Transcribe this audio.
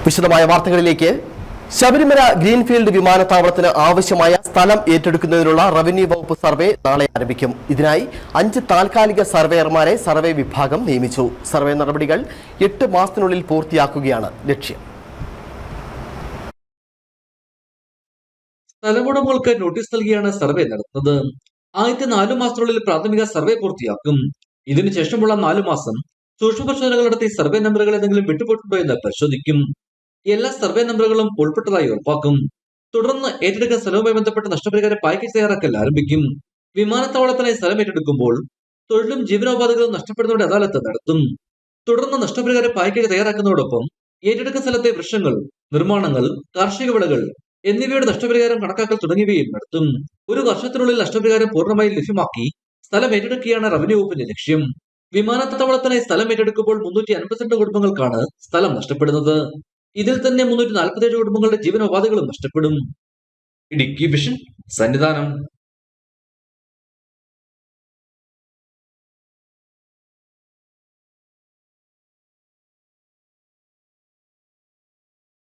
വിശദമായ വാർത്തകളിലേക്ക്. ശബരിമല ഗ്രീൻഫീൽഡ് വിമാനത്താവളത്തിന് ആവശ്യമായ സ്ഥലം ഏറ്റെടുക്കുന്നതിനുള്ള റവന്യൂ വകുപ്പ് സർവേ നാളെ ആരംഭിക്കും. ഇതിനായി 5 താൽക്കാലിക സർവേയർമാരെ സർവേ വിഭാഗം നിയമിച്ചു. സർവേ നടപടികൾ 8 മാസത്തിനുള്ളിൽ പൂർത്തിയാക്കുകയാണ് ലക്ഷ്യം. സ്ഥലമുടമകൾക്ക് നോട്ടീസ് നൽകിയാണ് സർവേ നടത്തുന്നത്. ആദ്യത്തെ 4 മാസത്തിനുള്ളിൽ പ്രാഥമിക സർവേ പൂർത്തിയാക്കും. ഇതിനുശേഷമുള്ള 4 മാസം സൂക്ഷ്മ പരിശോധനകൾ നടത്തി സർവേ നമ്പറുകൾ എന്തെങ്കിലും വിട്ടുപോയിട്ടുണ്ടോ എന്ന് പരിശോധിക്കും. എല്ലാ സർവേ നമ്പറുകളും ഉൾപ്പെട്ടതായി ഉറപ്പാക്കും. തുടർന്ന് ഏറ്റെടുക്കുന്ന സ്ഥലവുമായി ബന്ധപ്പെട്ട നഷ്ടപരിഹാര പാക്കേജ് തയ്യാറാക്കൽ ആരംഭിക്കും. വിമാനത്താവളത്തിനായി സ്ഥലം ഏറ്റെടുക്കുമ്പോൾ തൊഴിലും ജീവനോപാധികളും നഷ്ടപ്പെടുന്നവരുടെ അദാലത്ത് നടത്തും. തുടർന്ന് നഷ്ടപരിഹാര പാക്കേജ് തയ്യാറാക്കുന്നതോടൊപ്പം ഏറ്റെടുക്കുന്ന സ്ഥലത്തെ വൃക്ഷങ്ങൾ, നിർമ്മാണങ്ങൾ, കാർഷിക വിളകൾ എന്നിവയുടെ നഷ്ടപരിഹാരം കണക്കാക്കൽ തുടങ്ങിയവയും നടത്തും. 1 വർഷത്തിനുള്ളിൽ നഷ്ടപരിഹാരം പൂർണ്ണമായും ലഭ്യമാക്കി സ്ഥലം ഏറ്റെടുക്കുകയാണ് റവന്യൂ വകുപ്പിന്റെ ലക്ഷ്യം. വിമാനത്താവളത്തിനായി സ്ഥലം ഏറ്റെടുക്കുമ്പോൾ 352 കുടുംബങ്ങൾക്കാണ് സ്ഥലം നഷ്ടപ്പെടുന്നത്. ഇതിൽ തന്നെ 347 കുടുംബങ്ങളുടെ ജീവനോപാധികളും നഷ്ടപ്പെടും. ഇടുക്കി വിഷൻ സന്നിധാനം.